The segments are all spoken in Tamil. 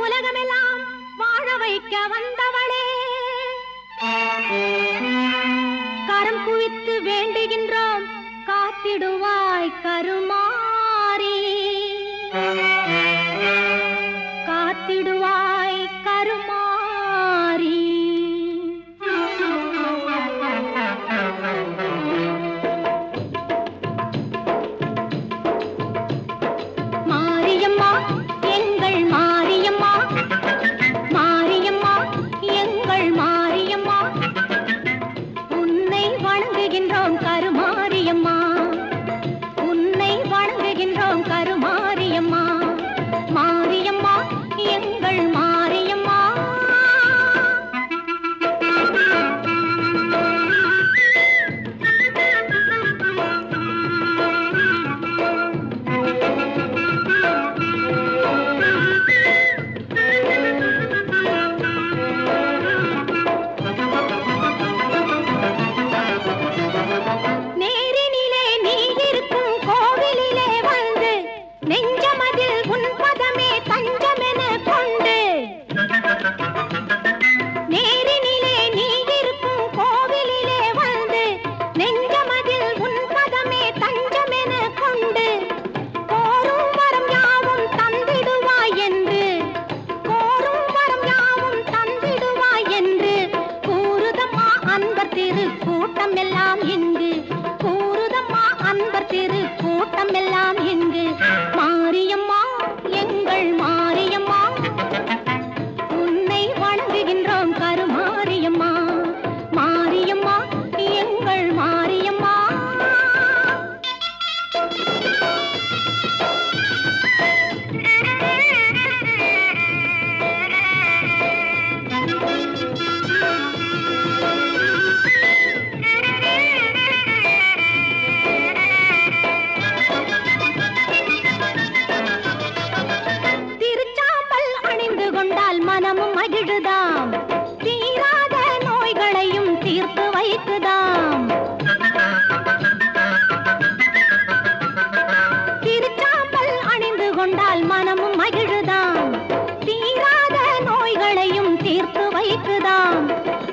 உலகமெல்லாம் வாழ வைக்க வந்தவளே, கரம் குவித்து வேண்டுகின்றோம் காத்திடுவாய் கருமாரி, காத்திடுவாய் கருமாரி. மாரியம்மா எங்கள் மாரியம்மா, மாரியம்மா எங்கள் மாரியம்மா, உன்னை வணங்குகின்றோம் கருமாரியம்மா, உன்னை வணங்குகின்றோம் கருமாரியம்மா, மாரியம்மா எங்கள் மாரியம்மா. நேரினிலே நீ இருக்கும் கோவிலிலே வந்து நெஞ்சமதில் உன் பதமே தஞ்சமென கொண்டு, நேரினிலே நீ இருக்கும் கோவிலிலே வந்து நெஞ்சமதில் உன் பதமே தஞ்சமென கொண்டு, கோரும் வரம் யாவும் தந்திடுவாய் என்று, கோரும் வரம் யாவும் தந்திடுவாய் என்று கூறுதம்மா அன்பர் திரு கூட்டம் எல்லாம் இங்கு, கூறுதம்மா அன்பர் திரு கூட்டம் எல்லாம் இங்கு. மாரியம்மா எங்கள் மாரியம்மா, உன்னை வணங்குகின்றோம் கருமாரியம்மா, மாரியம்மா எங்கள் மாரியம்மா. திருச்சாம்பல் அணிந்து கொண்டால் மனமும் மகிழுதாம், தீராத நோய்களையும் தீர்த்து வைக்குதாம். திருச்சாம்பல் அணிந்து கொண்டால் மனமும் மகிழுதாம், தீராத நோய்களையும் தீர்த்து வைக்குதாம்.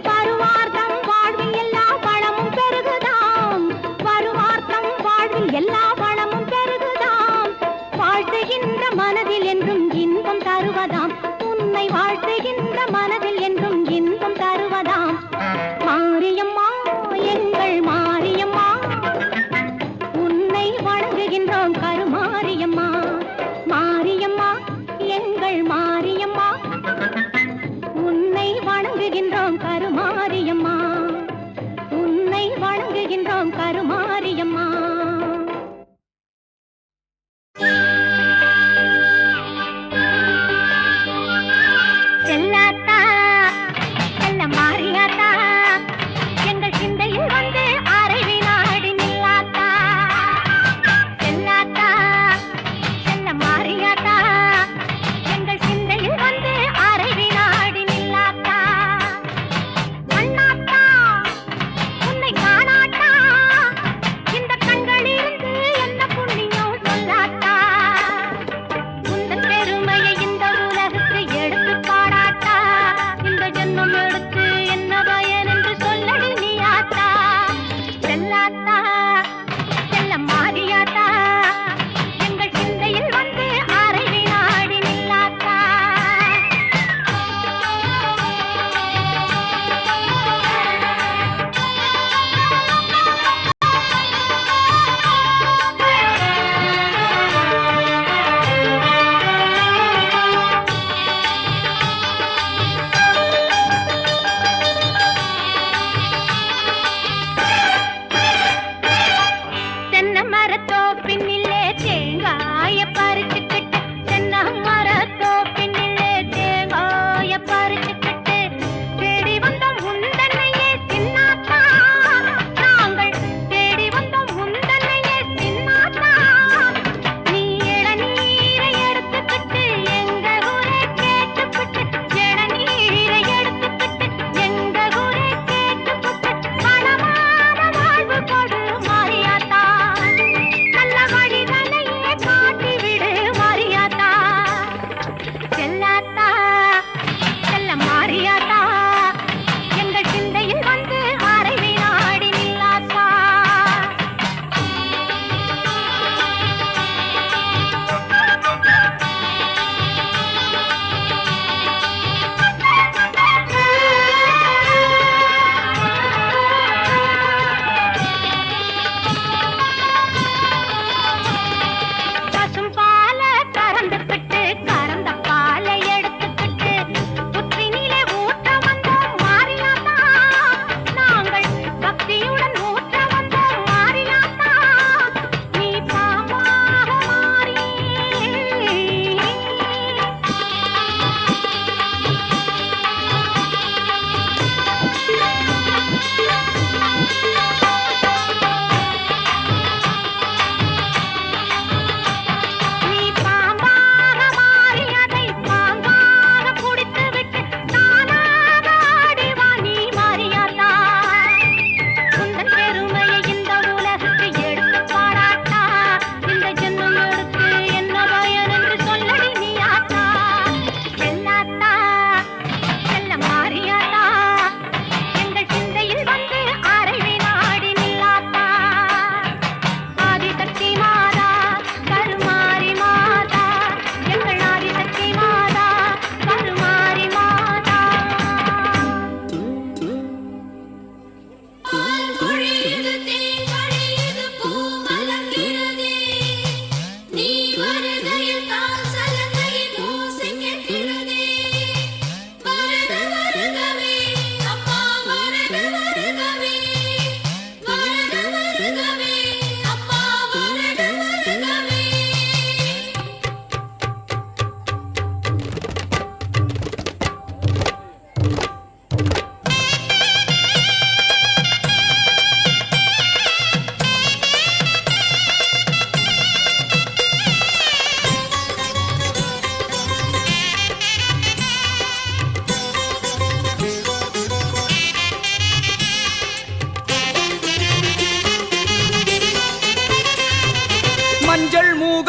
வருவார்த்தம் வாழ்வில் எல்லா வளமும் பெருகுதாம், வருவார்த்தம் வாழ்வில் எல்லா வளமும் பெருகுதாம். வாழ்த்துகின்ற மனதில் என்றும் இன்பம் தருவதாம், உன்னை வாழ்த்துகின்ற மனதில் என்றும் இன்பம் தருவதாம். மாரியம்மா எங்கள் மாரியம்மா, உன்னை வணங்குகின்றோம் கருமாரியம்மா, மாரியம்மா எங்கள் மாரியம்மா, உன்னை வணங்குகின்றோம் கருமாரியம்மா, உன்னை வணங்குகின்றோம் கருமாரியம்மா. செல்லாத்தா செல்லம்மா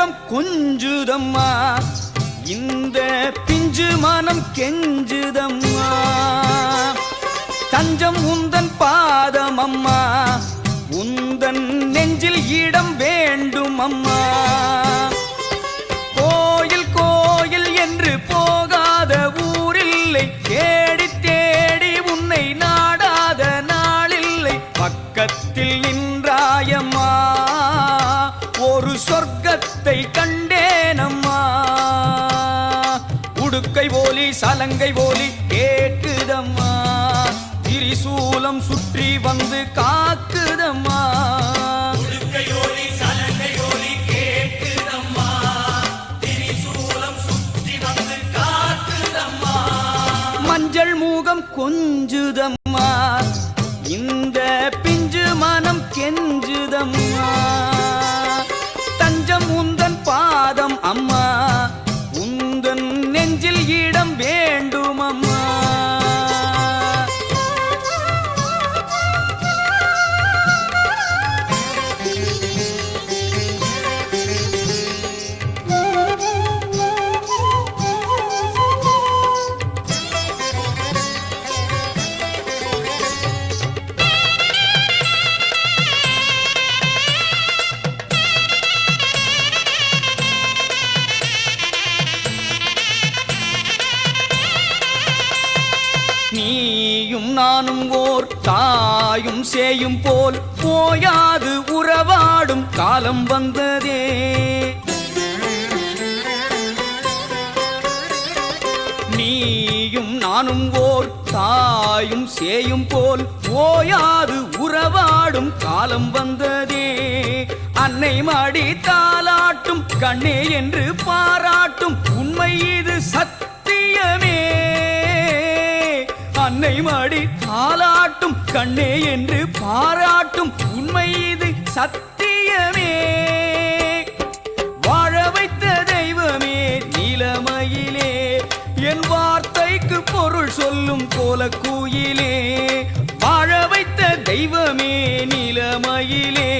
முகம் கொஞ்சுதம்மா, இந்த பிஞ்சு மனம் கெஞ்சுதம்மா. தஞ்சம் உந்தன் பாதம் அம்மா, உந்தன் நெஞ்சில் இடம் வேண்டும் அம்மா. கோயில் கோயில் என்று போகாத ஊரில்லை, தேடி தேடி உன்னை நாடாத நாளில்லை. பக்கத்தில் நின்றாயம்மா, ஒரு சொர்க்கத்தை கண்டேனம்மா. உடுக்கை போலி சலங்கை போலி கேட்குதம்மா, திரிசூலம் சுற்றி வந்து காக்குதம்மா. உடுக்கை போலி சலங்கை போலி கேட்குதம்மா, திரிசூலம் சுற்றி வந்து காக்குதம்மா. மஞ்சள் முகம் கொஞ்சுதம்மா, இந்த பிஞ்சு மனம் கெஞ்சுதம்மா. தஞ்சம் உந்தன் பாதம் அம்மா, உந்தன் நெஞ்சில் இடம் வேண்டும் அம்மா. நீயும் நானும் ஓர் தாயும் சேயும் போல் போயாது உறவாடும் காலம் வந்ததே. நீயும் நானும் ஓர் தாயும் சேயும் போல் போயாது உறவாடும் காலம் வந்ததே. அன்னை மாடி தாலாட்டும் கண்ணே என்று பாராட்டும் உண்மை இது சத்தியமே. அன்னை மாடி தாலாட்டும் கண்ணே என்று பாராட்டும் உண்மை இது சத்தியமே. வாழ வைத்த தெய்வமே நிலமையிலே, என் வார்த்தைக்கு பொருள் சொல்லும் கோலக்குயிலே. வாழ வைத்த தெய்வமே நிலமையிலே,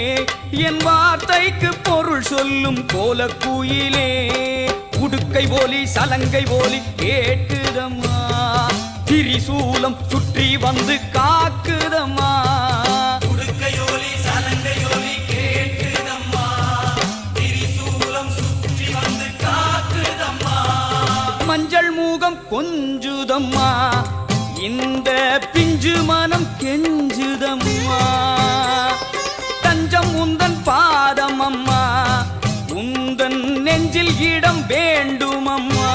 என் வார்த்தைக்கு பொருள் சொல்லும் கோலக்குயிலே. உடுக்கை போலி சலங்கை போலி கேட்குதம்மா, திரிசூலம் சுற்றி வந்து காக்குதம்மா. உடுக்கையோலி சலங்கையோலி கேட்குதம்மா, திரிசூலம் சுற்றி வந்து காக்குதம்மா. மஞ்சள் முகம் கொஞ்சுதம்மா, இந்த பிஞ்சு மனம் கெஞ்சுதம்மா. தஞ்சம் உந்தன் பாதம் அம்மா, உந்தன் நெஞ்சில் இடம் வேண்டும் அம்மா.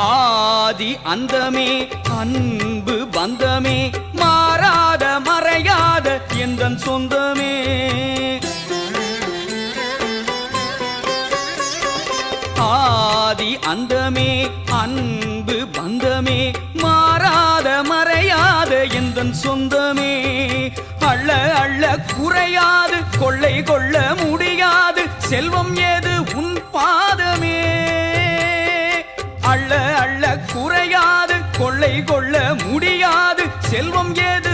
ஆதி அந்தமே அன்பு பந்தமே, மாறாத மறையாத எந்தன் சொந்தமே. ஆதி அந்தமே அன்பு பந்தமே, மாறாத மறையாத எந்தன் சொந்தமே. அள்ள அள்ள குறையாது, கொள்ளை கொள்ள முடியாது, செல்வம் ஏது உன் பாதமே. அள்ள அள்ள குறையாது, கொள்ளை கொள்ள முடியாது, செல்வம் ஏது